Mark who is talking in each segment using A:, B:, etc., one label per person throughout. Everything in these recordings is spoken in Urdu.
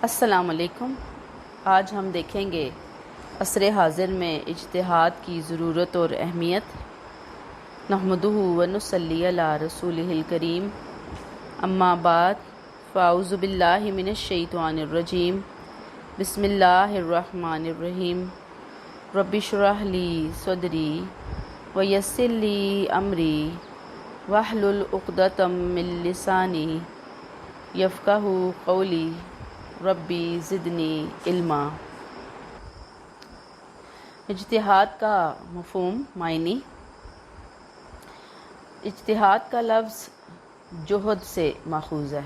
A: السلام علیکم۔ آج ہم دیکھیں گے عصر حاضر میں اجتہاد کی ضرورت اور اہمیت۔ نحمدہ و نصلی علی رسولہ الکریم، اما بعد، فاعوذ باللہ من الشیطان الرجیم، بسم اللہ الرحمن الرحیم۔ رب اشرح لی صدری ویسر لی امری واحلل عقدۃ من لسانی یفقہوا قولی ربی زدنی علما۔ اجتہاد کا مفہوم معنی۔ اجتہاد کا لفظ جہد سے ماخوذ ہے۔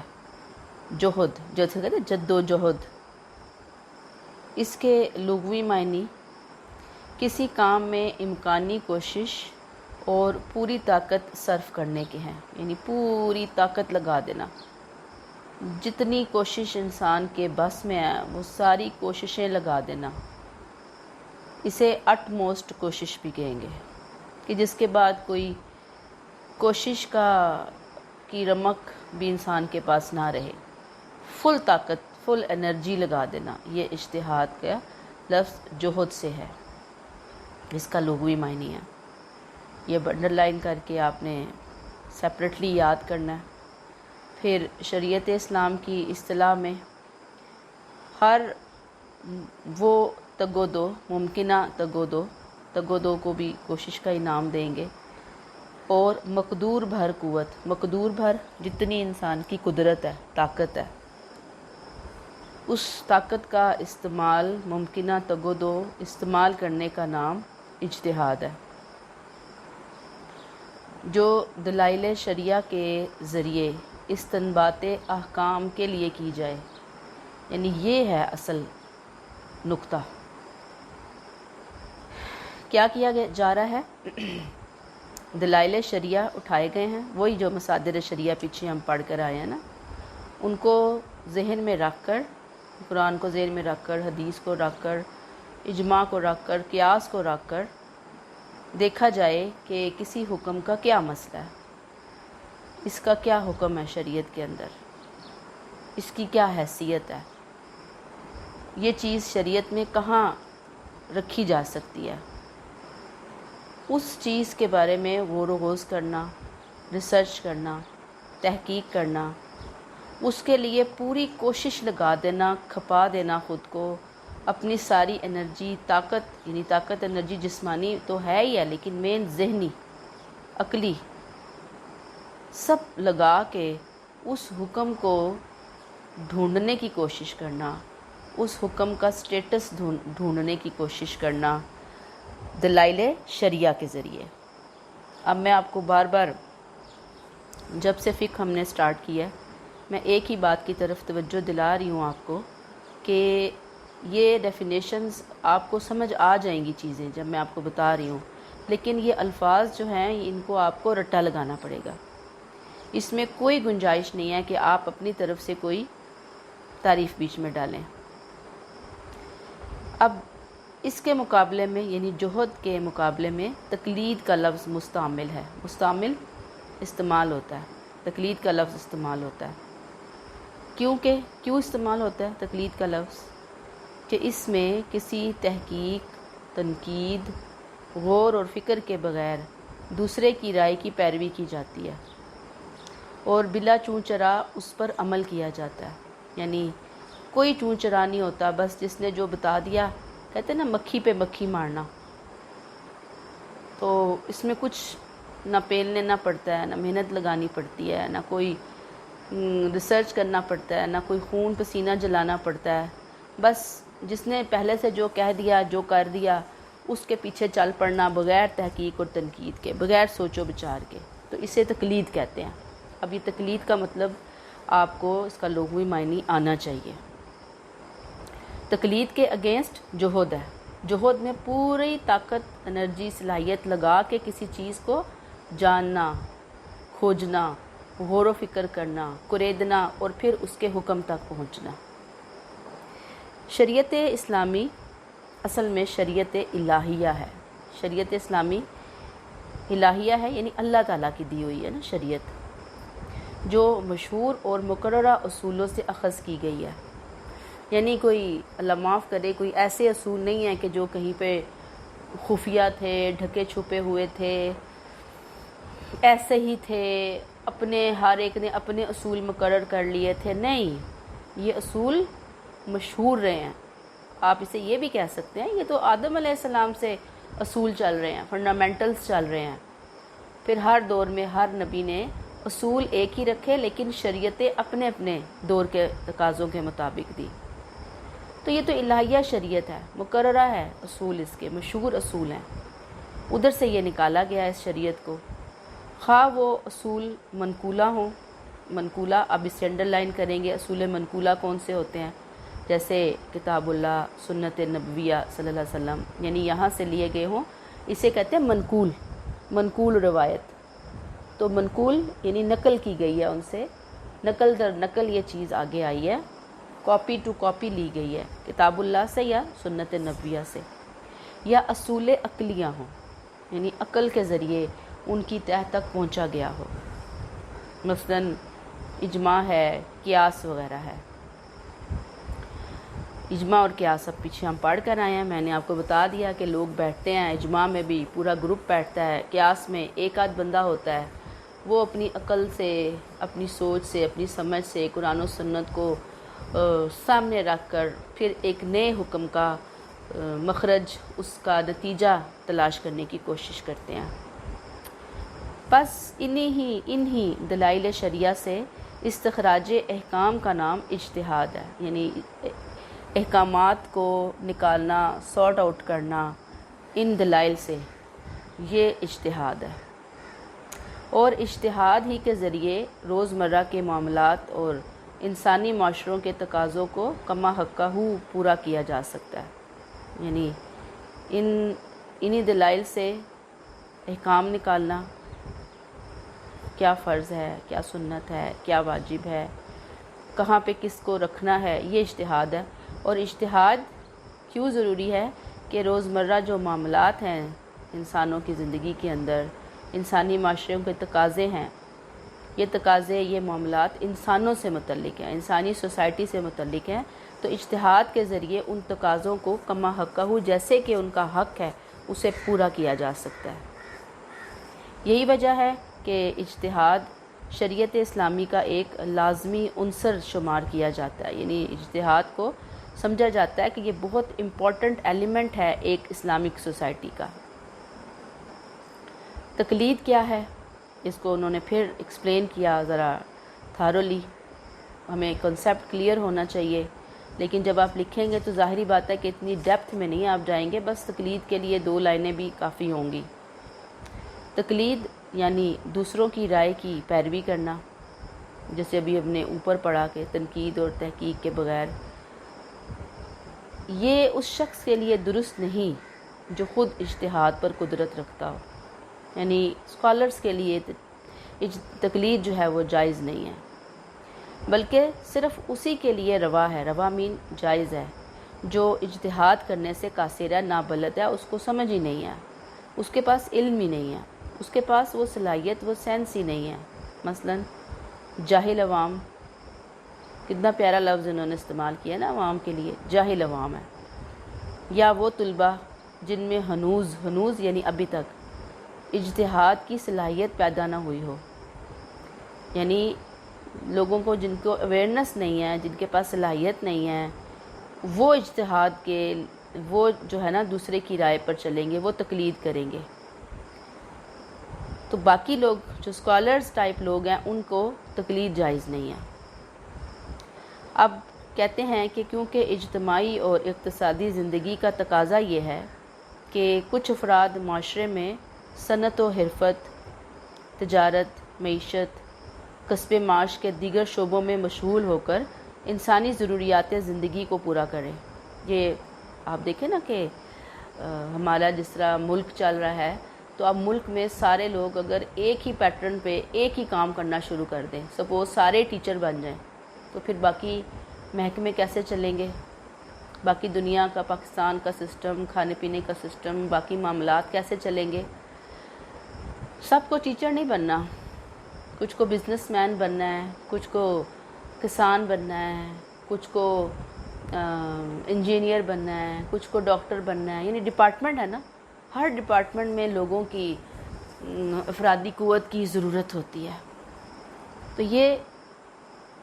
A: جہد جیسے کہتے ہیں جد و جہد۔ اس کے لغوی معنی کسی کام میں امکانی کوشش اور پوری طاقت صرف کرنے کے ہیں، یعنی پوری طاقت لگا دینا۔ جتنی کوشش انسان کے بس میں ہے وہ ساری کوششیں لگا دینا۔ اسے اٹ موسٹ کوشش بھی کہیں گے کہ جس کے بعد کوئی کوشش کی رمق بھی انسان کے پاس نہ رہے، فل طاقت فل انرجی لگا دینا۔ یہ اجتہاد کا لفظ جہد سے ہے، اس کا لغوی معنی ہے۔ یہ انڈر لائن کر کے آپ نے سیپریٹلی یاد کرنا ہے۔ پھر شریعت اسلام کی اصطلاح میں ہر وہ تگودو، ممکنہ تگودو کو بھی کوشش کا انعام دیں گے، اور مقدور بھر قوت، مقدور بھر جتنی انسان کی قدرت ہے، طاقت ہے، اس طاقت کا استعمال، ممکنہ تگودو استعمال کرنے کا نام اجتہاد ہے، جو دلائل شرعیہ کے ذریعے استنباط احکام کے لیے کی جائے، یعنی یہ ہے اصل نقطہ۔ کیا کیا جا رہا ہے؟ دلائل شرعیہ اٹھائے گئے ہیں، وہی جو مصادر شرعیہ پیچھے ہم پڑھ کر آئے ہیں نا، ان کو ذہن میں رکھ کر، قرآن کو ذہن میں رکھ کر، حدیث کو رکھ کر، اجماع کو رکھ کر، قیاس کو رکھ کر دیکھا جائے کہ کسی حکم کا کیا مسئلہ ہے، اس کا کیا حکم ہے شریعت کے اندر، اس کی کیا حیثیت ہے، یہ چیز شریعت میں کہاں رکھی جا سکتی ہے، اس چیز کے بارے میں غور و خوض کرنا، ریسرچ کرنا، تحقیق کرنا، اس کے لیے پوری کوشش لگا دینا، کھپا دینا خود کو، اپنی ساری انرجی، طاقت، یعنی طاقت انرجی جسمانی تو ہے ہی ہے، لیکن مین ذہنی، عقلی، سب لگا کے اس حکم کو ڈھونڈنے کی کوشش کرنا، اس حکم کا سٹیٹس ڈھونڈنے کی کوشش کرنا دلائل شرعیہ کے ذریعے۔ اب میں آپ کو بار بار، جب سے فقہ ہم نے سٹارٹ کیا ہے، میں ایک ہی بات کی طرف توجہ دلا رہی ہوں آپ کو کہ یہ ڈیفینیشنز آپ کو سمجھ آ جائیں گی چیزیں جب میں آپ کو بتا رہی ہوں، لیکن یہ الفاظ جو ہیں ان کو آپ کو رٹا لگانا پڑے گا۔ اس میں کوئی گنجائش نہیں ہے کہ آپ اپنی طرف سے کوئی تعریف بیچ میں ڈالیں۔ اب اس کے مقابلے میں، یعنی جہد کے مقابلے میں تقلید کا لفظ مستعمل ہے، مستعمل استعمال ہوتا ہے، تقلید کا لفظ استعمال ہوتا ہے۔ کیوں استعمال ہوتا ہے تقلید کا لفظ؟ کہ اس میں کسی تحقیق، تنقید، غور اور فکر کے بغیر دوسرے کی رائے کی پیروی کی جاتی ہے اور بلا چون چرا اس پر عمل کیا جاتا ہے، یعنی کوئی چون چرا نہیں ہوتا، بس جس نے جو بتا دیا، کہتے ہیں نا مکھی پہ مکھی مارنا، تو اس میں کچھ نہ پیلنے نہ پڑتا ہے، نہ محنت لگانی پڑتی ہے، نہ کوئی ریسرچ کرنا پڑتا ہے، نہ کوئی خون پسینہ جلانا پڑتا ہے، بس جس نے پہلے سے جو کہہ دیا، جو کر دیا، اس کے پیچھے چل پڑنا بغیر تحقیق اور تنقید کے، بغیر سوچ و بچار کے، تو اسے تقلید کہتے ہیں۔ اب یہ تقلید کا مطلب آپ کو اس کا لغوی معنی آنا چاہیے۔ تقلید کے اگینسٹ جہد ہے۔ جہد میں پوری طاقت، انرجی، صلاحیت لگا کے کسی چیز کو جاننا، کھوجنا، غور و فکر کرنا، کریدنا اور پھر اس کے حکم تک پہنچنا۔ شریعت اسلامی اصل میں شریعت الہیہ ہے۔ شریعت اسلامی الہیہ ہے، یعنی اللہ تعالیٰ کی دی ہوئی ہے نا شریعت، جو مشہور اور مقررہ اصولوں سے اخذ کی گئی ہے۔ یعنی کوئی اللہ معاف کرے کوئی ایسے اصول نہیں ہیں کہ جو کہیں پہ خفیہ تھے، ڈھکے چھپے ہوئے تھے، ایسے ہی تھے، اپنے ہر ایک نے اپنے اصول مقرر کر لیے تھے. نہیں، یہ اصول مشہور رہے ہیں. آپ اسے یہ بھی کہہ سکتے ہیں یہ تو آدم علیہ السلام سے اصول چل رہے ہیں، فنڈامنٹلز چل رہے ہیں. پھر ہر دور میں ہر نبی نے اصول ایک ہی رکھے، لیکن شریعتیں اپنے اپنے دور کے تقاضوں کے مطابق دی. تو یہ تو الہیہ شریعت ہے، مقررہ ہے اصول، اس کے مشہور اصول ہیں. ادھر سے یہ نکالا گیا اس شریعت کو، خواہ وہ اصول منقولہ ہوں. منقولہ اب اس سے انڈر لائن کریں گے، اصول منقولہ کون سے ہوتے ہیں، جیسے کتاب اللہ، سنت نبویہ صلی اللہ علیہ وسلم، یعنی یہاں سے لیے گئے ہوں، اسے کہتے ہیں منقول. منقول روایت. تو منقول یعنی نقل کی گئی ہے ان سے، نقل در نقل یہ چیز آگے آئی ہے، کاپی ٹو کاپی لی گئی ہے کتاب اللہ سے یا سنت نبویہ سے. یا اصول عقلیہ ہوں، یعنی عقل کے ذریعے ان کی تہ تک پہنچا گیا ہو، مثلاً اجماع ہے، قیاس وغیرہ ہے. اجماع اور قیاس اب پیچھے ہم پڑھ کر آئے ہیں. میں نے آپ کو بتا دیا کہ لوگ بیٹھتے ہیں، اجماع میں بھی پورا گروپ بیٹھتا ہے، قیاس میں ایک آدھ بندہ ہوتا ہے، وہ اپنی عقل سے، اپنی سوچ سے، اپنی سمجھ سے قرآن و سنت کو سامنے رکھ کر پھر ایک نئے حکم کا مخرج، اس کا نتیجہ تلاش کرنے کی کوشش کرتے ہیں. بس انہی دلائل شریعہ سے استخراج احکام کا نام اجتہاد ہے. یعنی احکامات کو نکالنا، سارٹ آؤٹ کرنا ان دلائل سے، یہ اجتہاد ہے. اور اجتہاد ہی کے ذریعے روزمرہ کے معاملات اور انسانی معاشروں کے تقاضوں کو کما حقہ پورا کیا جا سکتا ہے. یعنی انہی دلائل سے احکام نکالنا، کیا فرض ہے، کیا سنت ہے، کیا واجب ہے، کہاں پہ کس کو رکھنا ہے، یہ اجتہاد ہے. اور اجتہاد کیوں ضروری ہے کہ روزمرہ جو معاملات ہیں انسانوں کی زندگی کے اندر، انسانی معاشروں کے تقاضے ہیں، یہ تقاضے، یہ معاملات انسانوں سے متعلق ہیں، انسانی سوسائٹی سے متعلق ہیں. تو اجتہاد کے ذریعے ان تقاضوں کو کما حقہ جیسے کہ ان کا حق ہے اسے پورا کیا جا سکتا ہے. یہی وجہ ہے کہ اجتہاد شریعت اسلامی کا ایک لازمی عنصر شمار کیا جاتا ہے. یعنی اجتہاد کو سمجھا جاتا ہے کہ یہ بہت امپورٹنٹ ایلیمنٹ ہے ایک اسلامک سوسائٹی کا. تقلید کیا ہے، اس کو انہوں نے پھر ایکسپلین کیا ذرا تھارولی. ہمیں کنسیپٹ کلیئر ہونا چاہیے، لیکن جب آپ لکھیں گے تو ظاہری بات ہے کہ اتنی ڈیپتھ میں نہیں آپ جائیں گے. بس تقلید کے لیے 2 لائنیں بھی کافی ہوں گی. تقلید یعنی دوسروں کی رائے کی پیروی کرنا، جیسے ابھی ہم نے اوپر پڑھا کہ تنقید اور تحقیق کے بغیر. یہ اس شخص کے لیے درست نہیں جو خود اجتہاد پر قدرت رکھتا ہو. یعنی اسکالرز کے لیے تقلید جو ہے وہ جائز نہیں ہے، بلکہ صرف اسی کے لیے روا ہے. روا مین جائز ہے جو اجتہاد کرنے سے قاصر ہے، نابلد ہے، اس کو سمجھ ہی نہیں ہے، اس کے پاس علم ہی نہیں ہے، اس کے پاس وہ صلاحیت، وہ سینس ہی نہیں ہے. مثلا جاہل عوام، کتنا پیارا لفظ انہوں نے استعمال کیا نا عوام کے لیے، جاہل عوام ہے. یا وہ طلبہ جن میں ہنوز یعنی ابھی تک اجتہاد کی صلاحیت پیدا نہ ہوئی ہو، یعنی لوگوں کو جن کو اویئرنس نہیں ہے، جن کے پاس صلاحیت نہیں ہے، وہ اجتہاد کے، وہ جو ہے نا دوسرے کی رائے پر چلیں گے، وہ تقلید کریں گے. تو باقی لوگ جو اسکالرز ٹائپ لوگ ہیں ان کو تقلید جائز نہیں ہے. اب کہتے ہیں کہ کیونکہ اجتماعی اور اقتصادی زندگی کا تقاضا یہ ہے کہ کچھ افراد معاشرے میں صنعت و حرفت، تجارت، معیشت، کسب معاش کے دیگر شعبوں میں مشغول ہو کر انسانی ضروریات زندگی کو پورا کریں. یہ آپ دیکھیں نا کہ ہمارا جس طرح ملک چل رہا ہے، تو اب ملک میں سارے لوگ اگر ایک ہی پیٹرن پہ ایک ہی کام کرنا شروع کر دیں، سپوز سارے ٹیچر بن جائیں، تو پھر باقی محکمے کیسے چلیں گے؟ باقی دنیا کا، پاکستان کا سسٹم، کھانے پینے کا سسٹم، باقی معاملات کیسے چلیں گے؟ سب کو ٹیچر نہیں بننا، کچھ کو بزنس مین بننا ہے، کچھ کو کسان بننا ہے، کچھ کو انجینئر بننا ہے، کچھ کو ڈاکٹر بننا ہے، یعنی ڈپارٹمنٹ ہے نا، ہر ڈپارٹمنٹ میں لوگوں کی افرادی قوت کی ضرورت ہوتی ہے. تو یہ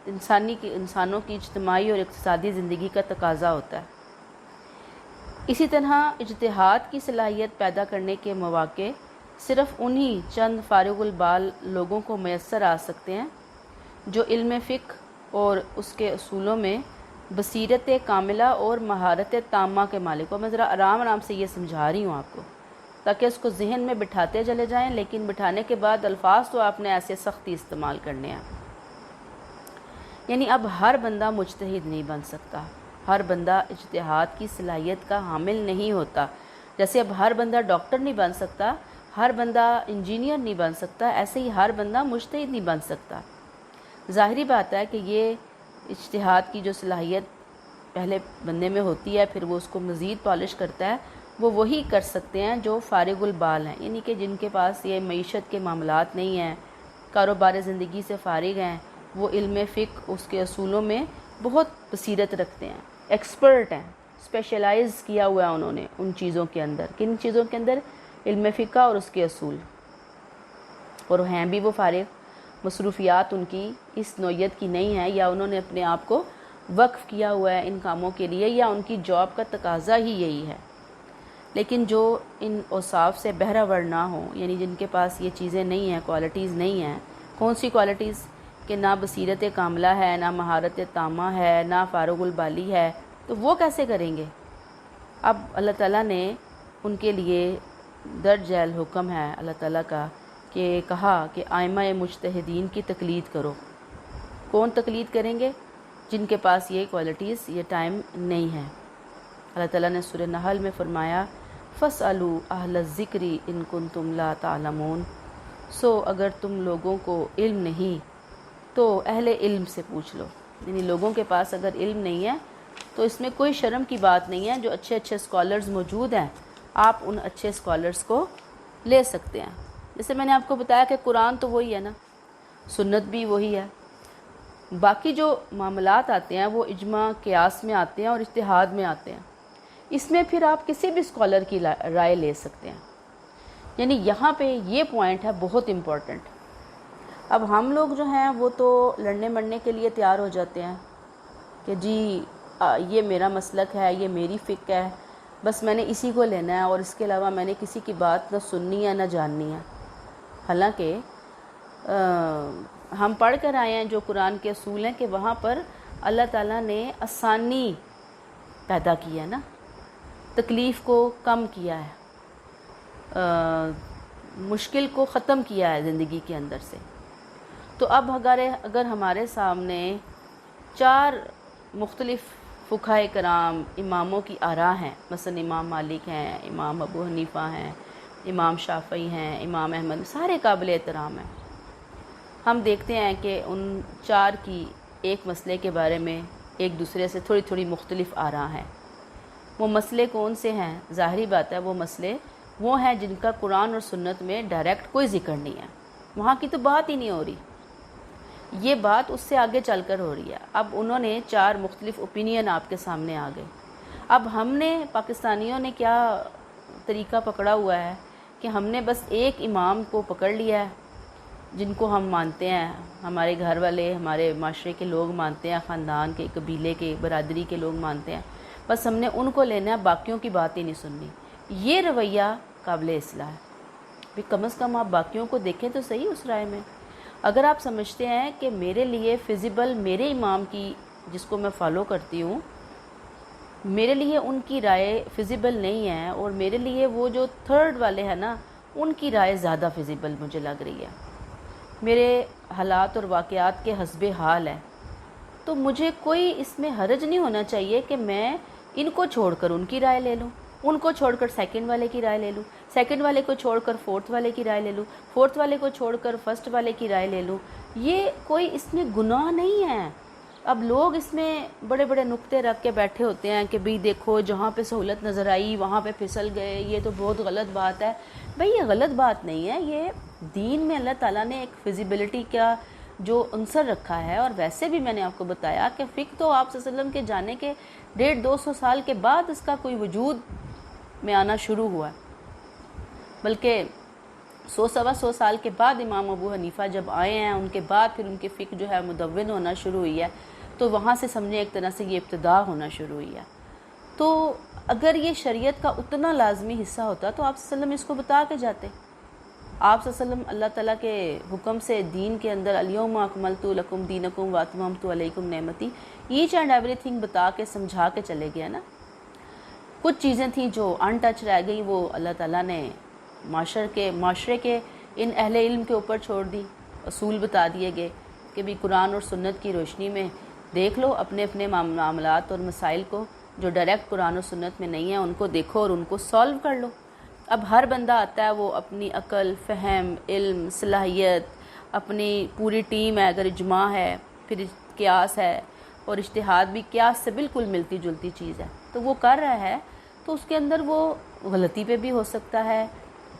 A: انسانوں کی اجتماعی اور اقتصادی زندگی کا تقاضا ہوتا ہے. اسی طرح اجتہاد کی صلاحیت پیدا کرنے کے مواقع صرف انہی چند فارغ البال لوگوں کو میسر آ سکتے ہیں جو علم فقہ اور اس کے اصولوں میں بصیرت کاملہ اور مہارت تامہ کے مالک ہو. میں ذرا آرام سے یہ سمجھا رہی ہوں آپ کو تاکہ اس کو ذہن میں بٹھاتے چلے جائیں، لیکن بٹھانے کے بعد الفاظ تو آپ نے ایسے سختی استعمال کرنے ہیں. یعنی اب ہر بندہ مجتہد نہیں بن سکتا، ہر بندہ اجتہاد کی صلاحیت کا حامل نہیں ہوتا. جیسے اب ہر بندہ ڈاکٹر نہیں بن سکتا، ہر بندہ انجینئر نہیں بن سکتا، ایسے ہی ہر بندہ مجتہد نہیں بن سکتا. ظاہری بات ہے کہ یہ اجتہاد کی جو صلاحیت پہلے بندے میں ہوتی ہے، پھر وہ اس کو مزید پالش کرتا ہے، وہ وہی کر سکتے ہیں جو فارغ البال ہیں، یعنی کہ جن کے پاس یہ معیشت کے معاملات نہیں ہیں، کاروبار زندگی سے فارغ ہیں، وہ علم فقہ اس کے اصولوں میں بہت بصیرت رکھتے ہیں، ایکسپرٹ ہیں، اسپیشلائز کیا ہوا ہے انہوں نے ان چیزوں کے اندر. کن چیزوں کے اندر؟ علم فقہ اور اس کے اصول. اور ہیں بھی وہ فارغ، مصروفیات ان کی اس نوعیت کی نہیں ہے، یا انہوں نے اپنے آپ کو وقف کیا ہوا ہے ان کاموں کے لیے، یا ان کی جاب کا تقاضا ہی یہی ہے. لیکن جو ان اوصاف سے بہرہ نہ ہوں، یعنی جن کے پاس یہ چیزیں نہیں ہیں، کوالٹیز نہیں ہیں. کون سی کوالٹیز؟ کہ نہ بصیرت کاملہ ہے، نہ مہارت تامہ ہے، نہ فارغ البالی ہے، تو وہ کیسے کریں گے؟ اب اللہ تعالیٰ نے ان کے لیے درج ذیل حکم ہے اللہ تعالیٰ کا کہ کہا کہ ائمہ مجتہدین کی تقلید کرو. کون تقلید کریں گے؟ جن کے پاس یہ کوالٹیز، یہ ٹائم نہیں ہے. اللہ تعالیٰ نے سورہ نحل میں فرمایا فَاسْأَلُوا أَهْلَ الذِّكْرِ إِن كُنتُمْ لَا تَعْلَمُونَ. سو اگر تم لوگوں کو علم نہیں تو اہل علم سے پوچھ لو. یعنی لوگوں کے پاس اگر علم نہیں ہے تو اس میں کوئی شرم کی بات نہیں ہے. جو اچھے اسکالرز موجود ہیں، آپ ان اچھے اسکالرز کو لے سکتے ہیں. جیسے میں نے آپ کو بتایا کہ قرآن تو وہی ہے نا، سنت بھی وہی ہے، باقی جو معاملات آتے ہیں وہ اجماع قیاس میں آتے ہیں اور اجتہاد میں آتے ہیں. اس میں پھر آپ کسی بھی اسکالر کی رائے لے سکتے ہیں. یعنی یہاں پہ یہ پوائنٹ ہے بہت امپورٹنٹ. اب ہم لوگ جو ہیں وہ تو لڑنے مرنے کے لیے تیار ہو جاتے ہیں کہ جی یہ میرا مسلک ہے، یہ میری فقہ ہے، بس میں نے اسی کو لینا ہے، اور اس کے علاوہ میں نے کسی کی بات نہ سننی ہے نہ جاننی ہے. حالانکہ ہم پڑھ کر آئے ہیں جو قرآن کے اصول ہیں کہ وہاں پر اللہ تعالیٰ نے آسانی پیدا کی ہے نا، تکلیف کو کم کیا ہے، مشکل کو ختم کیا ہے زندگی کے اندر سے. تو اب اگر ہمارے سامنے 4 مختلف فقہاء کرام اماموں کی آراء ہیں، مثلا امام مالک ہیں، امام ابو حنیفہ ہیں، امام شافعی ہیں، امام احمد، سارے قابل احترام ہیں. ہم دیکھتے ہیں کہ ان 4 کی ایک مسئلے کے بارے میں ایک دوسرے سے تھوڑی تھوڑی مختلف آراء ہیں. وہ مسئلے کون سے ہیں؟ ظاہری بات ہے وہ مسئلے وہ ہیں جن کا قرآن اور سنت میں ڈائریکٹ کوئی ذکر نہیں ہے. وہاں کی تو بات ہی نہیں ہو رہی، یہ بات اس سے آگے چل کر ہو رہی ہے. اب انہوں نے 4 مختلف اوپینین آپ کے سامنے آ گئے. اب ہم نے پاکستانیوں نے کیا طریقہ پکڑا ہوا ہے کہ ہم نے بس ایک امام کو پکڑ لیا ہے جن کو ہم مانتے ہیں، ہمارے گھر والے، ہمارے معاشرے کے لوگ مانتے ہیں، خاندان کے، قبیلے کے، برادری کے لوگ مانتے ہیں، بس ہم نے ان کو لینا ہے، باقیوں کی بات ہی نہیں سننی. یہ رویہ قابل اصلاح ہے. بھی کم از کم آپ باقیوں کو دیکھیں تو صحیح اس رائے میں. اگر آپ سمجھتے ہیں کہ میرے لیے فیزیبل میرے امام کی جس کو میں فالو کرتی ہوں، میرے لیے ان کی رائے فیزیبل نہیں ہے، اور میرے لیے وہ جو 3rd والے ہیں نا ان کی رائے زیادہ فیزیبل مجھے لگ رہی ہے، میرے حالات اور واقعات کے حسب حال ہے، تو مجھے کوئی اس میں حرج نہیں ہونا چاہیے کہ میں ان کو چھوڑ کر ان کی رائے لے لوں، ان کو چھوڑ کر 2nd والے کی رائے لے لوں، 2nd والے کو چھوڑ کر 4th والے کی رائے لے لوں، 4th والے کو چھوڑ کر 1st والے کی رائے لے لوں. یہ کوئی اس میں گناہ نہیں ہے. اب لوگ اس میں بڑے بڑے نقطے رکھ کے بیٹھے ہوتے ہیں کہ بھئی دیکھو جہاں پہ سہولت نظر آئی وہاں پہ پھسل گئے، یہ تو بہت غلط بات ہے. بھئی یہ غلط بات نہیں ہے، یہ دین میں اللہ تعالیٰ نے ایک فیزیبلٹی کا جو عنصر رکھا ہے، اور ویسے بھی میں نے آپ کو بتایا کہ فقہ تو آپ صلی اللہ علیہ وسلم کے جانے کے 150-200 سال کے بعد اس کا کوئی وجود میں آنا شروع ہوا، بلکہ 100-125 سال کے بعد امام ابو حنیفہ جب آئے ہیں، ان کے بعد پھر ان کی فقہ جو ہے مدون ہونا شروع ہوئی ہے، تو وہاں سے سمجھیں ایک طرح سے یہ ابتدا ہونا شروع ہوئی ہے۔ تو اگر یہ شریعت کا اتنا لازمی حصہ ہوتا تو آپ صلی اللہ علیہ وسلم اس کو بتا کے جاتے۔ آپ صلی اللہ علیہ وسلم اللہ تعالیٰ کے حکم سے دین کے اندر الیوم اکملت لکم دینکم واتممت علیکم Nemati H and every thing بتا کے سمجھا کے چلے گیا نا۔ کچھ چیزیں تھیں جو ان ٹچ رہ گئی، وہ اللہ تعالیٰ نے معاشرے کے ان اہل علم کے اوپر چھوڑ دی، اصول بتا دیے گئے کہ بھی قرآن اور سنت کی روشنی میں دیکھ لو اپنے اپنے معاملات اور مسائل کو، جو ڈائریکٹ قرآن اور سنت میں نہیں ہیں ان کو دیکھو اور ان کو سالو کر لو۔ اب ہر بندہ آتا ہے، وہ اپنی عقل، فہم، علم، صلاحیت، اپنی پوری ٹیم ہے، اگر اجماع ہے، پھر قیاس ہے، اور اجتہاد بھی قیاس سے بالکل ملتی جلتی چیز ہے، تو وہ کر رہا ہے، تو اس کے اندر وہ غلطی پہ بھی ہو سکتا ہے۔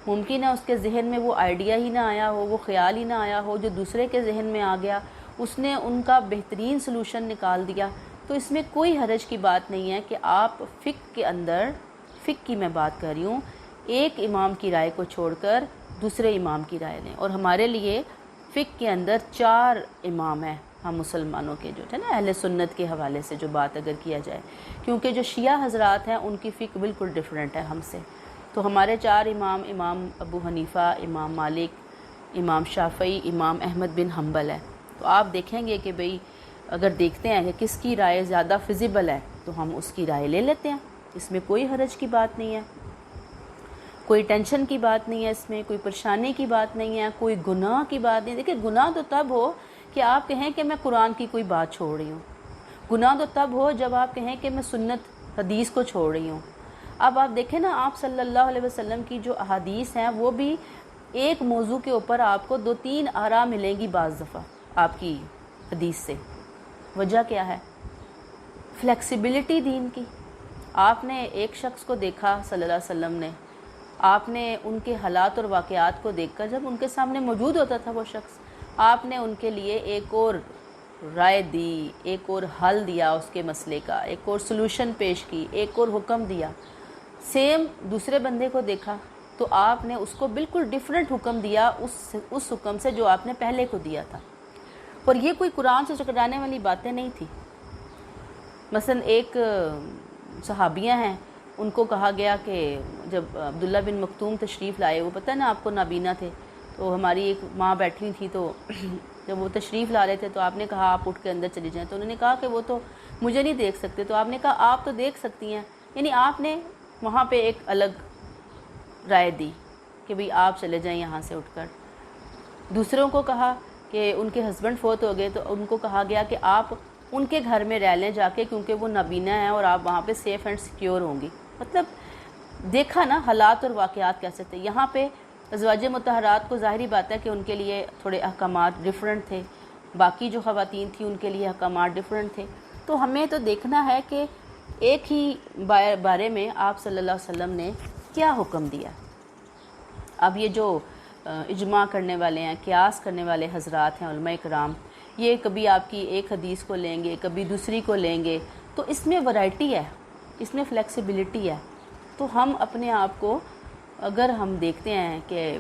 A: ممکن ہے اس کے ذہن میں وہ آئیڈیا ہی نہ آیا ہو، وہ خیال ہی نہ آیا ہو جو دوسرے کے ذہن میں آ گیا، اس نے ان کا بہترین سلوشن نکال دیا۔ تو اس میں کوئی حرج کی بات نہیں ہے کہ آپ فقہ کے اندر، فقہ کی میں بات کر رہی ہوں، ایک امام کی رائے کو چھوڑ کر دوسرے امام کی رائے لیں۔ اور ہمارے لیے فقہ کے اندر 4 امام ہیں ہم مسلمانوں کے، جو ہے نا اہل سنت کے حوالے سے جو بات اگر کیا جائے، کیونکہ جو شیعہ حضرات ہیں ان کی فقہ بالکل ڈیفرنٹ ہے ہم سے۔ تو ہمارے 4 امام، امام ابو حنیفہ، امام مالک، امام شافعی، امام احمد بن حنبل ہے۔ تو آپ دیکھیں گے کہ بھئی اگر دیکھتے ہیں کہ کس کی رائے زیادہ فیزیبل ہے تو ہم اس کی رائے لے لیتے ہیں، اس میں کوئی حرج کی بات نہیں ہے، کوئی ٹینشن کی بات نہیں ہے، اس میں کوئی پریشانی کی بات نہیں ہے، کوئی گناہ کی بات نہیں۔ دیکھیں گناہ تو تب ہو کہ آپ کہیں کہ میں قرآن کی کوئی بات چھوڑ رہی ہوں، گناہ تو تب ہو جب آپ کہیں کہ میں سنت حدیث کو چھوڑ رہی ہوں۔ اب آپ دیکھیں نا، آپ صلی اللہ علیہ وسلم کی جو احادیث ہیں وہ بھی ایک موضوع کے اوپر آپ کو 2-3 آراء ملیں گی بعض دفعہ آپ کی حدیث سے۔ وجہ کیا ہے؟ فلیکسیبلٹی دین کی۔ آپ نے ایک شخص کو دیکھا صلی اللہ علیہ وسلم نے، آپ نے ان کے حالات اور واقعات کو دیکھ کر، جب ان کے سامنے موجود ہوتا تھا وہ شخص، آپ نے ان کے لیے ایک اور رائے دی، ایک اور حل دیا اس کے مسئلے کا، ایک اور سلوشن پیش کی، ایک اور حکم دیا۔ سیم دوسرے بندے کو دیکھا تو آپ نے اس کو بالکل ڈیفرنٹ حکم دیا اس حکم سے جو آپ نے پہلے کو دیا تھا، اور یہ کوئی قرآن سے ٹکرانے والی باتیں نہیں تھی۔ مثلا ایک صحابیہ ہیں، ان کو کہا گیا کہ جب عبداللہ بن مکتوم تشریف لائے، وہ پتہ نا آپ کو نابینا تھے، تو ہماری ایک ماں بیٹھی تھی، تو جب وہ تشریف لا رہے تھے تو آپ نے کہا آپ اٹھ کے اندر چلی جائیں، تو انہوں نے کہا کہ وہ تو مجھے نہیں دیکھ سکتے، تو آپ نے کہا آپ تو دیکھ سکتی ہیں، یعنی آپ نے وہاں پہ ایک الگ رائے دی کہ بھئی آپ چلے جائیں یہاں سے اٹھ کر۔ دوسروں کو کہا کہ ان کے ہسبینڈ فوت ہو گئے، تو ان کو کہا گیا کہ آپ ان کے گھر میں رہ لیں جا کے، کیونکہ وہ نابینا ہیں اور آپ وہاں پہ سیف اینڈ سیکیور ہوں گی۔ مطلب دیکھا نا حالات اور واقعات کیسے تھے۔ یہاں پہ ازواج مطہرات کو ظاہری بات ہے کہ ان کے لیے تھوڑے احکامات ڈیفرنٹ تھے، باقی جو خواتین تھیں ان کے لیے احکامات ڈیفرنٹ تھے۔ تو ہمیں تو دیکھنا ہے کہ ایک ہی بارے میں آپ صلی اللہ علیہ وسلم نے کیا حکم دیا۔ اب یہ جو اجماع کرنے والے ہیں، قیاس کرنے والے حضرات ہیں علماء کرام، یہ کبھی آپ کی ایک حدیث کو لیں گے، کبھی دوسری کو لیں گے، تو اس میں ورائٹی ہے، اس میں فلیکسیبلٹی ہے۔ تو ہم اپنے آپ کو اگر ہم دیکھتے ہیں کہ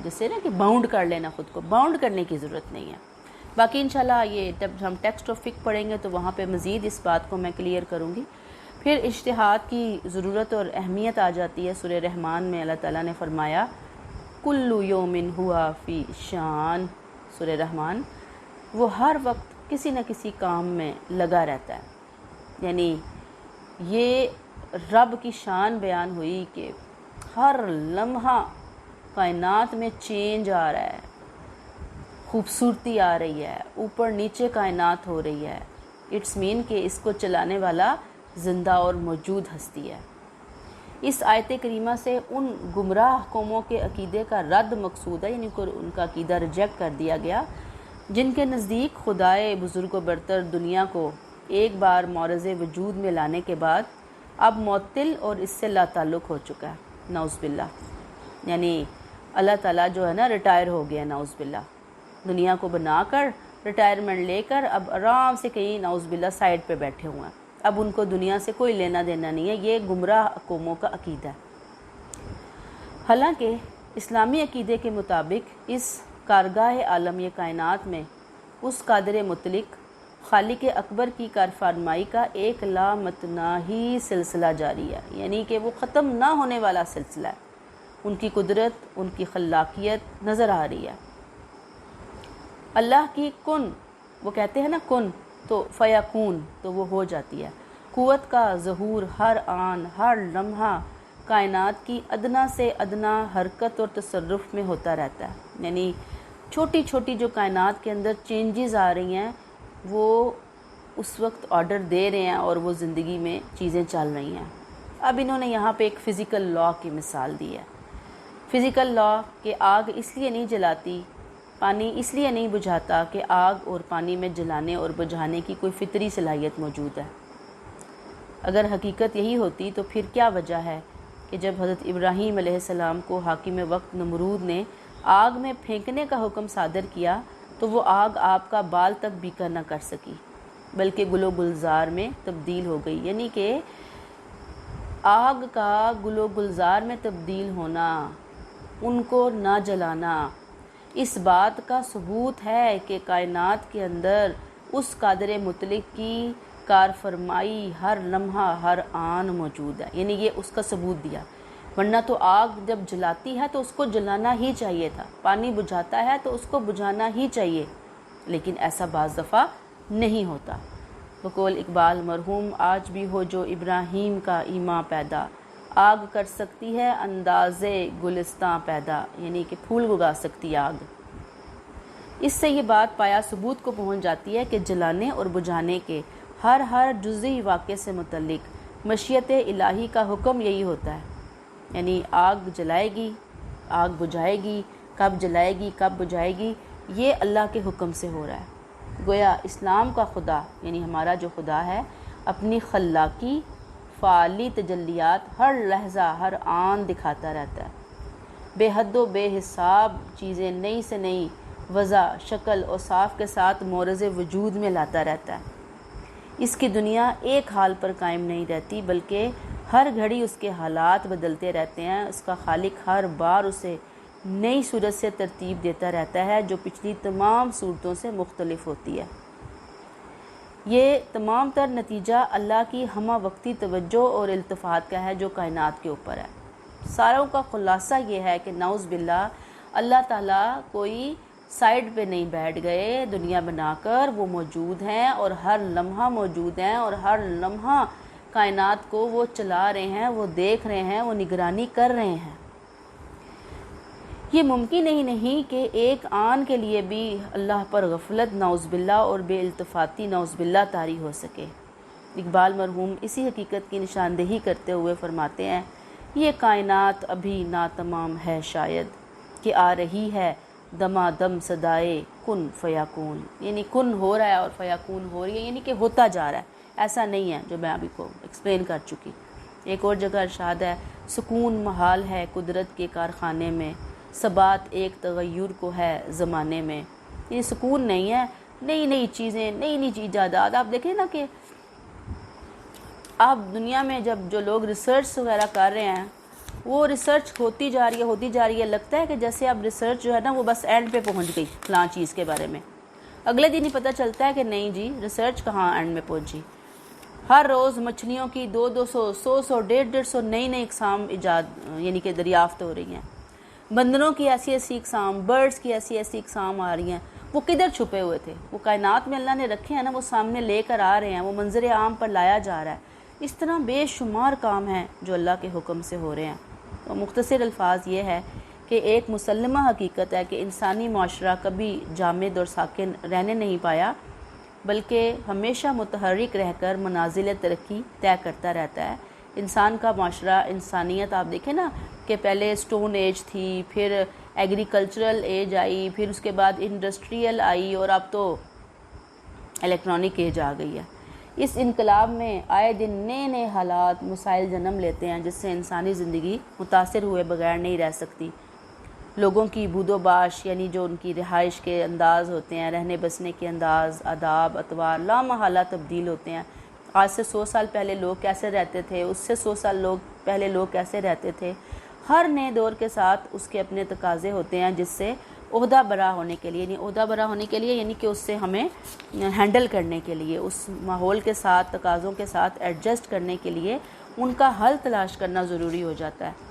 A: جیسے نا کہ باؤنڈ کر لینا، خود کو باؤنڈ کرنے کی ضرورت نہیں ہے۔ باقی انشاءاللہ یہ جب ہم ٹیکسٹ آف فقہ پڑھیں گے تو وہاں پہ مزید اس بات کو میں کلیئر کروں گی۔ پھر اجتہاد کی ضرورت اور اہمیت آ جاتی ہے۔ سورہ رحمان میں اللہ تعالیٰ نے فرمایا کل یوم ہوا فی شان، سورہ رحمان، وہ ہر وقت کسی نہ کسی کام میں لگا رہتا ہے۔ یعنی یہ رب کی شان بیان ہوئی کہ ہر لمحہ کائنات میں چینج آ رہا ہے، خوبصورتی آ رہی ہے، اوپر نیچے کائنات ہو رہی ہے۔ اٹس مین کہ اس کو چلانے والا زندہ اور موجود ہستی ہے۔ اس آیت کریمہ سے ان گمراہ قوموں کے عقیدے کا رد مقصود ہے، یعنی ان کا عقیدہ ریجیکٹ کر دیا گیا، جن کے نزدیک خدائے بزرگ و برتر دنیا کو ایک بار معرض وجود میں لانے کے بعد اب معطل اور اس سے لا تعلق ہو چکا ہے، نعوذ باللہ۔ یعنی اللہ تعالیٰ جو ہے نا ریٹائر ہو گیا، نعوذ باللہ، دنیا کو بنا کر ریٹائرمنٹ لے کر اب آرام سے کہیں نعوذ باللہ سائڈ پہ بیٹھے ہوئے ہیں، اب ان کو دنیا سے کوئی لینا دینا نہیں ہے۔ یہ گمراہ قوموں کا عقیدہ ہے۔ حالانکہ اسلامی عقیدے کے مطابق اس کارگاہ عالم کائنات میں اس قادر مطلق خالق اکبر کی کارفرمائی کا ایک لامتناہی سلسلہ جاری ہے، یعنی کہ وہ ختم نہ ہونے والا سلسلہ ہے۔ ان کی قدرت، ان کی خلاقیت نظر آ رہی ہے۔ اللہ کی کن، وہ کہتے ہیں نا کن تو فیکون، تو وہ ہو جاتی ہے۔ قوت کا ظہور ہر آن ہر لمحہ کائنات کی ادنا سے ادنا حرکت اور تصرف میں ہوتا رہتا ہے، یعنی چھوٹی چھوٹی جو کائنات کے اندر چینجز آ رہی ہیں وہ اس وقت آرڈر دے رہے ہیں اور وہ زندگی میں چیزیں چل رہی ہیں۔ اب انہوں نے یہاں پہ ایک فزیکل لا کی مثال دی ہے۔ فزیکل لا کہ آگ اس لیے نہیں جلاتی، پانی اس لیے نہیں بجھاتا کہ آگ اور پانی میں جلانے اور بجھانے کی کوئی فطری صلاحیت موجود ہے۔ اگر حقیقت یہی ہوتی تو پھر کیا وجہ ہے کہ جب حضرت ابراہیم علیہ السلام کو حاکم وقت نمرود نے آگ میں پھینکنے کا حکم صادر کیا تو وہ آگ آپ کا بال تک بیکا نہ کر سکی بلکہ گل و گلزار میں تبدیل ہو گئی، یعنی کہ آگ کا گل و گلزار میں تبدیل ہونا، ان کو نہ جلانا، اس بات کا ثبوت ہے کہ کائنات کے اندر اس قادر مطلق کی کار فرمائی ہر لمحہ ہر آن موجود ہے، یعنی یہ اس کا ثبوت دیا۔ ورنہ تو آگ جب جلاتی ہے تو اس کو جلانا ہی چاہیے تھا، پانی بجھاتا ہے تو اس کو بجھانا ہی چاہیے، لیکن ایسا بعض دفعہ نہیں ہوتا۔ بقول اقبال مرحوم، آج بھی ہو جو ابراہیم کا ایمان پیدا، آگ کر سکتی ہے اندازے گلستاں پیدا، یعنی کہ پھول اگا سکتی آگ۔ اس سے یہ بات پایا ثبوت کو پہنچ جاتی ہے کہ جلانے اور بجھانے کے ہر جزئی واقعے سے متعلق مشیت الہی کا حکم یہی ہوتا ہے، یعنی آگ جلائے گی، آگ بجھائے گی، کب جلائے گی کب بجھائے گی، یہ اللہ کے حکم سے ہو رہا ہے۔ گویا اسلام کا خدا یعنی ہمارا جو خدا ہے اپنی خلاقی فعالی تجلیات ہر لحظہ ہر آن دکھاتا رہتا ہے، بے حد و بے حساب چیزیں نئی سے نئی وضع شکل اور صاف کے ساتھ معرض وجود میں لاتا رہتا ہے۔ اس کی دنیا ایک حال پر قائم نہیں رہتی بلکہ ہر گھڑی اس کے حالات بدلتے رہتے ہیں۔ اس کا خالق ہر بار اسے نئی صورت سے ترتیب دیتا رہتا ہے جو پچھلی تمام صورتوں سے مختلف ہوتی ہے۔ یہ تمام تر نتیجہ اللہ کی ہمہ وقتی توجہ اور التفات کا ہے جو کائنات کے اوپر ہے۔ ساروں کا خلاصہ یہ ہے کہ نعوذ باللہ اللہ تعالیٰ کوئی سائیڈ پہ نہیں بیٹھ گئے، دنیا بنا کر وہ موجود ہیں اور ہر لمحہ موجود ہیں اور ہر لمحہ کائنات کو وہ چلا رہے ہیں، وہ دیکھ رہے ہیں، وہ نگرانی کر رہے ہیں۔ یہ ممکن ہی نہیں کہ ایک آن کے لیے بھی اللہ پر غفلت نعوذ باللہ اور بے التفاتی نعوذ باللہ طاری ہو سکے۔ اقبال مرحوم اسی حقیقت کی نشاندہی کرتے ہوئے فرماتے ہیں، یہ کائنات ابھی ناتمام ہے شاید کہ آ رہی ہے دما دم صدائے کن فیکون، یعنی کن ہو رہا ہے اور فیکون ہو رہی ہے، یعنی کہ ہوتا جا رہا ہے، ایسا نہیں ہے جو میں ابھی کو ایکسپلین کر چکی۔ ایک اور جگہ ارشاد ہے، سکون محال ہے قدرت کے کارخانے میں، ثبات ایک تغیر کو ہے زمانے میں۔ یہ سکون نہیں ہے، نئی نئی چیزیں، نئی نئی ایجادات۔ آپ دیکھیں نا کہ آپ دنیا میں جب جو لوگ ریسرچ وغیرہ کر رہے ہیں وہ ریسرچ ہوتی جا رہی ہے، لگتا ہے کہ جیسے اب ریسرچ جو ہے نا وہ بس اینڈ پہ پہنچ گئی فلاں چیز کے بارے میں، اگلے دن ہی پتہ چلتا ہے کہ نہیں جی ریسرچ کہاں اینڈ میں پہنچی۔ ہر روز مچھلیوں کی 200 100 150 نئی اقسام ایجاد یعنی کہ دریافت ہو رہی ہیں، بندروں کی ایسی اقسام، برڈز کی ایسی اقسام آ رہی ہیں۔ وہ کدھر چھپے ہوئے تھے؟ وہ کائنات میں اللہ نے رکھے ہیں نا، وہ سامنے لے کر آ رہے ہیں، وہ منظر عام پر لایا جا رہا ہے۔ اس طرح بے شمار کام ہیں جو اللہ کے حکم سے ہو رہے ہیں۔ تو مختصر الفاظ یہ ہے کہ ایک مسلمہ حقیقت ہے کہ انسانی معاشرہ کبھی جامد اور ساکن رہنے نہیں پایا بلکہ ہمیشہ متحرک رہ کر منازل ترقی طے کرتا رہتا ہے۔ انسان کا معاشرہ، انسانیت آپ دیکھیں نا کہ پہلے سٹون ایج تھی، پھر ایگریکلچرل ایج آئی، پھر اس کے بعد انڈسٹریل آئی اور اب تو الیکٹرانک ایج آ گئی ہے۔ اس انقلاب میں آئے دن نئے حالات مسائل جنم لیتے ہیں جس سے انسانی زندگی متاثر ہوئے بغیر نہیں رہ سکتی۔ لوگوں کی بود و باش یعنی جو ان کی رہائش کے انداز ہوتے ہیں، رہنے بسنے کے انداز، آداب، اطوار لامحالہ تبدیل ہوتے ہیں۔ آج سے 100 سال پہلے لوگ کیسے رہتے تھے، اس سے 100 سال پہلے لوگ کیسے رہتے تھے، ہر نئے دور کے ساتھ اس کے اپنے تقاضے ہوتے ہیں، جس سے عہدہ برا ہونے کے لیے یعنی کہ اس سے ہمیں ہینڈل کرنے کے لیے، اس ماحول کے ساتھ، تقاضوں کے ساتھ ایڈجسٹ کرنے کے لیے ان کا حل تلاش کرنا ضروری ہو جاتا ہے۔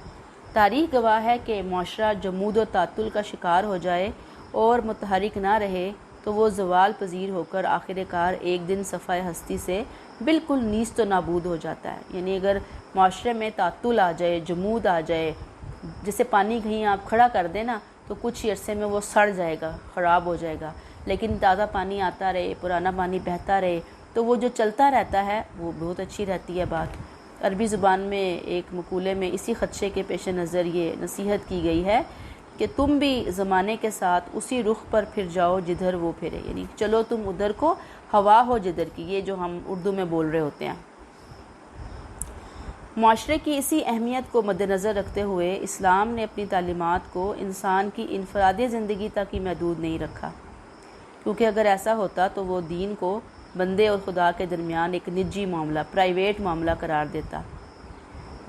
A: تاریخ گواہ ہے کہ معاشرہ جمود و تعطل کا شکار ہو جائے اور متحرک نہ رہے تو وہ زوال پذیر ہو کر آخر کار ایک دن صفحہ ہستی سے بالکل نیست و نابود ہو جاتا ہے۔ یعنی اگر معاشرے میں تعطل آ جائے، جمود آ جائے، جیسے پانی کہیں آپ کھڑا کر دیں نا تو کچھ ہی عرصے میں وہ سڑ جائے گا، خراب ہو جائے گا، لیکن تازہ پانی آتا رہے، پرانا پانی بہتا رہے تو وہ جو چلتا رہتا ہے وہ بہت اچھی رہتی ہے بات۔ عربی زبان میں ایک مقولے میں اسی خدشے کے پیش نظر یہ نصیحت کی گئی ہے کہ تم بھی زمانے کے ساتھ اسی رخ پر پھر جاؤ جدھر وہ پھرے، یعنی چلو تم ادھر کو، ہوا ہو جدھر کی، یہ جو ہم اردو میں بول رہے ہوتے ہیں۔ معاشرے کی اسی اہمیت کو مد نظر رکھتے ہوئے اسلام نے اپنی تعلیمات کو انسان کی انفرادی زندگی تک ہی محدود نہیں رکھا، کیونکہ اگر ایسا ہوتا تو وہ دین کو بندے اور خدا کے درمیان ایک نجی معاملہ، پرائیویٹ معاملہ قرار دیتا۔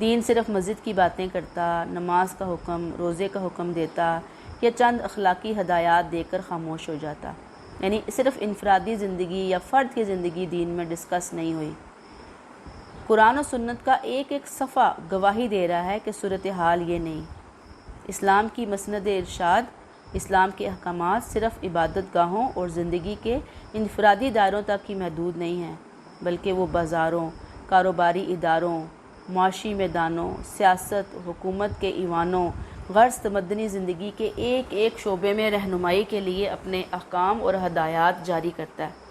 A: دین صرف مسجد کی باتیں کرتا، نماز کا حکم، روزے کا حکم دیتا یا چند اخلاقی ہدایات دے کر خاموش ہو جاتا، یعنی صرف انفرادی زندگی یا فرد کی زندگی دین میں ڈسکس نہیں ہوئی۔ قرآن و سنت کا ایک ایک صفحہ گواہی دے رہا ہے کہ صورتحال یہ نہیں۔ اسلام کی مسند ارشاد، اسلام کے احکامات صرف عبادت گاہوں اور زندگی کے انفرادی دائروں تک ہی محدود نہیں ہیں، بلکہ وہ بازاروں، کاروباری اداروں، معاشی میدانوں، سیاست، حکومت کے ایوانوں، غرض مدنی زندگی کے ایک ایک شعبے میں رہنمائی کے لیے اپنے احکام اور ہدایات جاری کرتا ہے۔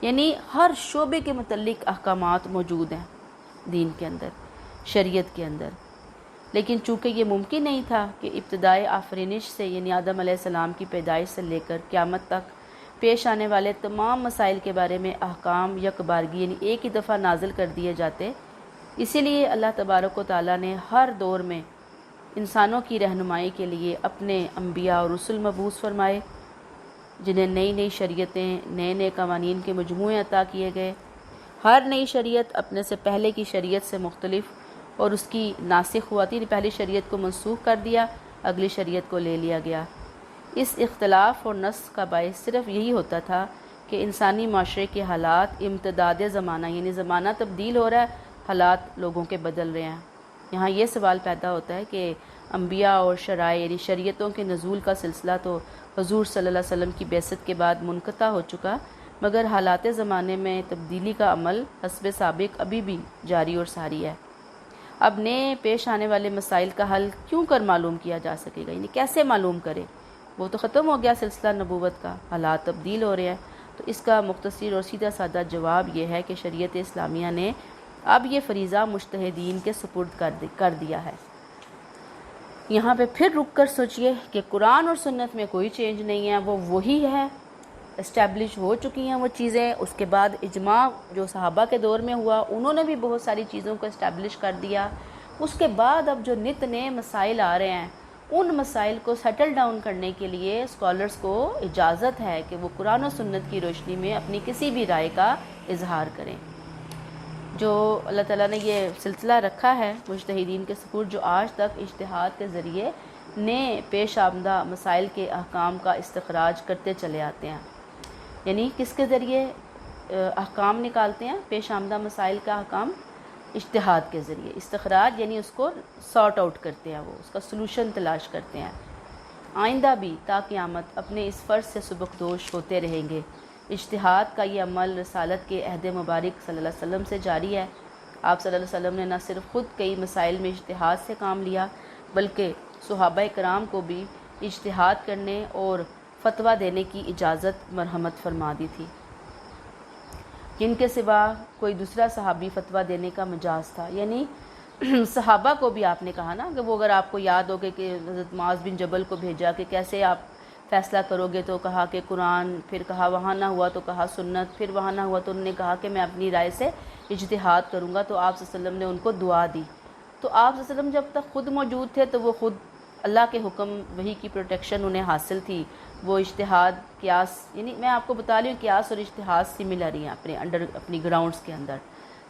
A: یعنی ہر شعبے کے متعلق احکامات موجود ہیں دین کے اندر، شریعت کے اندر۔ لیکن چونکہ یہ ممکن نہیں تھا کہ ابتدائے آفرینش سے یعنی آدم علیہ السلام کی پیدائش سے لے کر قیامت تک پیش آنے والے تمام مسائل کے بارے میں احکام یک بارگی یعنی ایک ہی دفعہ نازل کر دیے جاتے، اسی لیے اللہ تبارک و تعالیٰ نے ہر دور میں انسانوں کی رہنمائی کے لیے اپنے انبیاء اور رسل مبعوث فرمائے، جنہیں نئی نئی شریعتیں، نئے نئے قوانین کے مجموعے عطا کیے گئے۔ ہر نئی شریعت اپنے سے پہلے کی شریعت سے مختلف اور اس کی ناسخ ہوا تھی، پہلی شریعت کو منسوخ کر دیا، اگلی شریعت کو لے لیا گیا۔ اس اختلاف اور نسخ کا باعث صرف یہی ہوتا تھا کہ انسانی معاشرے کے حالات امتداد زمانہ یعنی زمانہ تبدیل ہو رہا ہے، حالات لوگوں کے بدل رہے ہیں۔ یہاں یہ سوال پیدا ہوتا ہے کہ انبیاء اور شرائع یعنی شریعتوں کے نزول کا سلسلہ تو حضور صلی اللہ علیہ وسلم کی بعثت کے بعد منقطع ہو چکا، مگر حالات زمانے میں تبدیلی کا عمل حسب سابق ابھی بھی جاری اور ساری ہے۔ اب نئے پیش آنے والے مسائل کا حل کیوں کر معلوم کیا جا سکے گا، یعنی کیسے معلوم کرے؟ وہ تو ختم ہو گیا سلسلہ نبوت کا، حالات تبدیل ہو رہے ہیں۔ تو اس کا مختصر اور سیدھا سادہ جواب یہ ہے کہ شریعت اسلامیہ نے اب یہ فریضہ مجتہدین کے سپرد کر دیا ہے۔ یہاں پہ پھر رک کر سوچئے کہ قرآن اور سنت میں کوئی چینج نہیں ہے، وہ وہی ہے، اسٹیبلش ہو چکی ہیں وہ چیزیں۔ اس کے بعد اجماع جو صحابہ کے دور میں ہوا، انہوں نے بھی بہت ساری چیزوں کو اسٹیبلش کر دیا۔ اس کے بعد اب جو نت نئے مسائل آ رہے ہیں، ان مسائل کو سیٹل ڈاؤن کرنے کے لیے اسکالرز کو اجازت ہے کہ وہ قرآن و سنت کی روشنی میں اپنی کسی بھی رائے کا اظہار کریں۔ جو اللہ تعالیٰ نے یہ سلسلہ رکھا ہے مجتہدین کے سپرد، جو آج تک اجتہاد کے ذریعے نئے پیش آمدہ مسائل کے احکام کا استخراج کرتے چلے آتے ہیں، یعنی کس کے ذریعے احکام نکالتے ہیں؟ پیش آمدہ مسائل کا احکام اجتہاد کے ذریعے استخراج، یعنی اس کو سارٹ آؤٹ کرتے ہیں، وہ اس کا سلوشن تلاش کرتے ہیں۔ آئندہ بھی تا قیامت اپنے اس فرض سے سبکدوش ہوتے رہیں گے۔ اجتہاد کا یہ عمل رسالت کے عہد مبارک صلی اللہ علیہ وسلم سے جاری ہے۔ آپ صلی اللہ علیہ وسلم نے نہ صرف خود کئی مسائل میں اجتہاد سے کام لیا، بلکہ صحابہ کرام کو بھی اجتہاد کرنے اور فتویٰ دینے کی اجازت مرحمت فرما دی تھی، جن کے سوا کوئی دوسرا صحابی فتویٰ دینے کا مجاز تھا۔ یعنی صحابہ کو بھی آپ نے کہا نا کہ وہ، اگر آپ کو یاد ہوگے کہ حضرت معاذ بن جبل کو بھیجا کہ کیسے آپ فیصلہ کرو گے، تو کہا کہ قرآن، پھر کہا وہاں نہ ہوا تو کہا سنت، پھر وہاں نہ ہوا تو انہوں نے کہا کہ میں اپنی رائے سے اجتہاد کروں گا، تو آپ صلی اللہ علیہ وسلم نے ان کو دعا دی۔ تو آپ صلی اللہ علیہ وسلم جب تک خود موجود تھے تو وہ خود اللہ کے حکم وہی کی پروٹیکشن انہیں حاصل تھی، وہ اجتہاد قیاس، یعنی میں آپ کو بتا رہی ہوں قیاس اور اجتہاد سملر ہی ہیں اپنی گراؤنڈز کے اندر،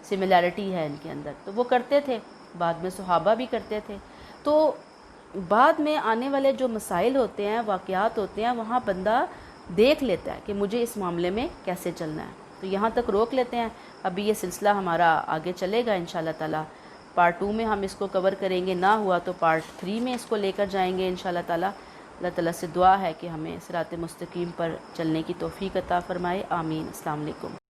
A: سملیرٹی ہے ان کے اندر، تو وہ کرتے تھے، بعد میں صحابہ بھی کرتے تھے۔ تو بعد میں آنے والے جو مسائل ہوتے ہیں، واقعات ہوتے ہیں، وہاں بندہ دیکھ لیتا ہے کہ مجھے اس معاملے میں کیسے چلنا ہے۔ تو یہاں تک روک لیتے ہیں، ابھی یہ سلسلہ ہمارا آگے چلے گا انشاءاللہ تعالی۔ پارٹ 2 میں ہم اس کو کور کریں گے، نہ ہوا تو پارٹ 3 میں اس کو لے کر جائیں گے انشاءاللہ تعالی۔ اللہ تعالیٰ سے دعا ہے کہ ہمیں صراط مستقیم پر چلنے کی توفیق عطا فرمائے، آمین۔ السلام علیکم۔